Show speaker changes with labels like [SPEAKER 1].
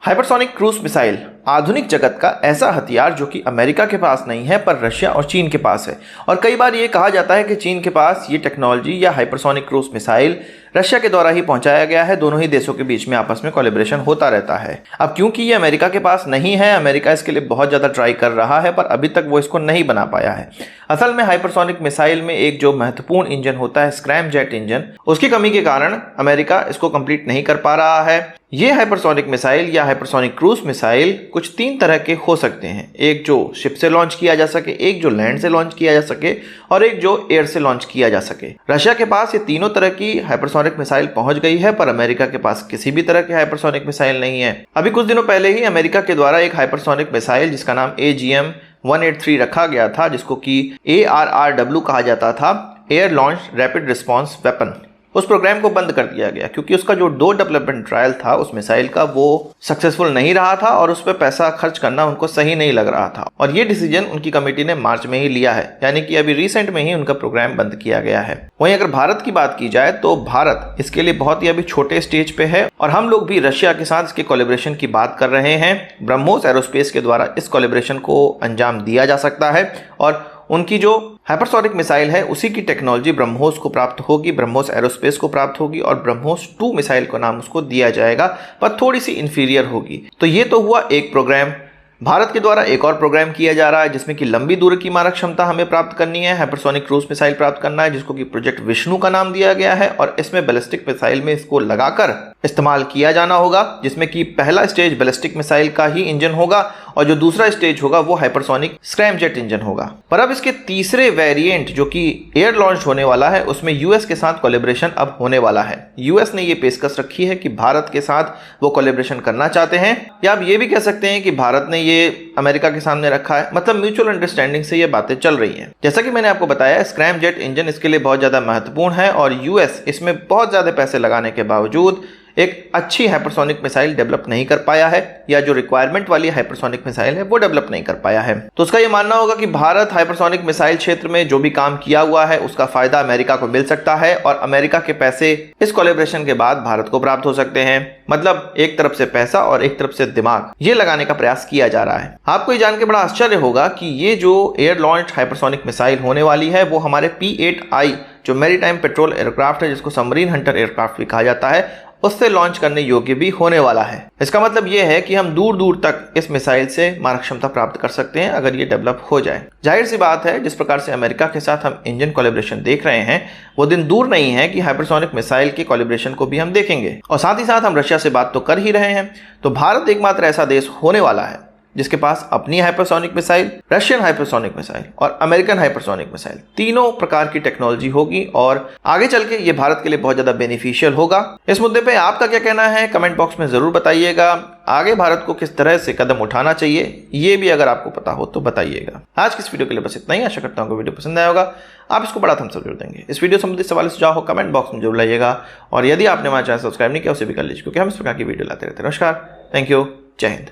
[SPEAKER 1] Hypersonic cruise missile आधुनिक जगत का ऐसा हथियार जो कि अमेरिका के पास नहीं है पर रशिया और चीन के पास है। और कई बार ये कहा जाता है कि चीन के पास ये टेक्नोलॉजी या हाइपरसोनिक क्रूज मिसाइल रशिया के द्वारा ही पहुंचाया गया है। दोनों ही देशों के बीच में आपस में कोलैबोरेशन होता रहता है। अब क्योंकि ये अमेरिका के पास नहीं है, अमेरिका इसके लिए बहुत ज़्यादा ट्राई कर रहा है पर अभी तक वो इसको नहीं बना पाया है। असल में हाइपरसोनिक मिसाइल में एक जो महत्वपूर्ण इंजन होता है स्क्रैमजेट इंजन, उसकी कमी के कारण अमेरिका इसको कंप्लीट नहीं कर पा रहा है। ये हाइपरसोनिक मिसाइल या हाइपरसोनिक क्रूज मिसाइल कुछ तीन तरह के हो सकते हैं। एक जो शिप से लॉन्च किया जा सके, एक जो लैंड से लॉन्च किया जा सके और एक जो एयर से लॉन्च किया जा सके। रशिया के पास ये तीनों तरह की हाइपरसोनिक मिसाइल पहुंच गई है पर अमेरिका के पास किसी भी तरह की हाइपरसोनिक मिसाइल नहीं है। अभी कुछ दिनों पहले ही अमेरिका के द्वारा एक हाइपरसोनिक मिसाइल जिसका नाम AGM-183 रखा गया था, जिसको कि ARRW कहा जाता था, air launch rapid response weapon, उस प्रोग्राम को बंद कर दिया गया क्योंकि उसका जो डेवलपमेंट ट्रायल था उस मिसाइल का वो सक्सेसफुल नहीं रहा था और उस पर पैसा खर्च करना उनको सही नहीं लग रहा था। और ये डिसीजन उनकी कमेटी ने मार्च में ही लिया है, यानी कि अभी रिसेंट में ही उनका प्रोग्राम बंद किया गया है। वहीं अगर भारत की बात की जाए तो भारत इसके लिए बहुत ही अभी छोटे स्टेज पे है और हम लोग भी रशिया के साथ इसके कोलैबोरेशन की बात कर रहे हैं। ब्रह्मोस एरोस्पेस के द्वारा इस कोलैबोरेशन को अंजाम दिया जा सकता है और उनकी जो हाइपरसोनिक मिसाइल है उसी की टेक्नोलॉजी ब्रह्मोस को प्राप्त होगी, ब्रह्मोस एरोस्पेस को प्राप्त होगी और ब्रह्मोस 2 मिसाइल का नाम उसको दिया जाएगा, पर थोड़ी सी इंफीरियर होगी। तो ये तो हुआ एक प्रोग्राम। भारत के द्वारा एक और प्रोग्राम किया जा रहा है जिसमें कि लंबी दूरी की मारक क्षमता हमें प्राप्त करनी है, हाइपरसोनिक क्रूज मिसाइल प्राप्त करना है, जिसको कि प्रोजेक्ट विष्णु का नाम दिया गया है। और इसमें बैलिस्टिक मिसाइल में इसको लगाकर इस्तेमाल किया जाना होगा, जिसमें कि पहला स्टेज बैलिस्टिक मिसाइल का ही इंजन होगा और जो दूसरा स्टेज होगा वो हाइपरसोनिक स्क्रैमजेट इंजन होगा। पर अब इसके तीसरे वेरिएंट जो कि एयर लॉन्च होने वाला है उसमें यूएस के साथ कोलैबोरेशन अब होने वाला है। यूएस ने ये पेशकश रखी है कि भारत के साथ वो कोलैबोरेशन करना चाहते हैं, या आप ये भी कह सकते हैं कि भारत ने ये अमेरिका के सामने रखा है। मतलब म्यूचुअल अंडरस्टैंडिंग से ये बातें चल रही हैं। जैसा कि मैंने आपको बताया, स्क्रैमजेट इंजन इसके लिए बहुत ज्यादा महत्वपूर्ण है और यूएस इसमें बहुत ज्यादा पैसे लगाने के बावजूद एक अच्छी हाइपरसोनिक मिसाइल डेवलप नहीं कर पाया है, या जो रिक्वायरमेंट वाली हाइपरसोनिक मिसाइल है वो डेवलप नहीं कर पाया है। तो उसका ये मानना होगा कि भारत हाइपरसोनिक मिसाइल क्षेत्र में जो भी काम किया हुआ है उसका फायदा अमेरिका को मिल सकता है और अमेरिका के पैसे इस कोलैबोरेशन के बाद भारत को प्राप्त हो सकते हैं। मतलब एक तरफ से पैसा और एक तरफ से दिमाग, ये लगाने का प्रयास किया जा रहा है। आपको ये जान के बड़ा आश्चर्य होगा कि ये जो एयर लॉन्च हाइपरसोनिक मिसाइल होने वाली है वो हमारे P-8I जो मैरीटाइम पेट्रोल एयरक्राफ्ट है, जिसको सबमरीन हंटर एयरक्राफ्ट भी कहा जाता है, उससे लॉन्च करने योग्य भी होने वाला है। इसका मतलब यह है कि हम दूर दूर तक इस मिसाइल से मारक क्षमता प्राप्त कर सकते हैं अगर ये डेवलप हो जाए। जाहिर सी बात है, जिस प्रकार से अमेरिका के साथ हम इंजन कोलैबोरेशन देख रहे हैं वो दिन दूर नहीं है कि हाइपरसोनिक मिसाइल के कोलैबोरेशन को भी हम देखेंगे। और साथ ही साथ हम रशिया से बात तो कर ही रहे हैं, तो भारत एकमात्र ऐसा देश होने वाला है जिसके पास अपनी hypersonic missile, Russian hypersonic missile और अमेरिकन हाइपरसोनिक मिसाइल तीनों प्रकार की टेक्नोलॉजी होगी और आगे चल के ये भारत के लिए बहुत ज्यादा बेनिफिशियल होगा। इस मुद्दे पे आपका क्या कहना है कमेंट बॉक्स में जरूर बताइएगा। आगे भारत को किस तरह से कदम उठाना चाहिए ये भी अगर आपको पता हो तो बताइएगा। आज की इस वीडियो के लिए बस इतना ही। आशा करता हूँ कि वीडियो पसंद आया होगा, आप इसको बड़ा थम्स अप जरूर देंगे। इस वीडियो संबंधित सवाल सुझाव हो कमेंट बॉक्स में जरूर लाइएगा और यदि आपने हमारा चैनल सब्सक्राइब नहीं किया उसे भी कर लीजिए क्योंकि हम इस प्रकार की वीडियो लाते रहते हैं। नमस्कार, थैंक यू, जय हिंद।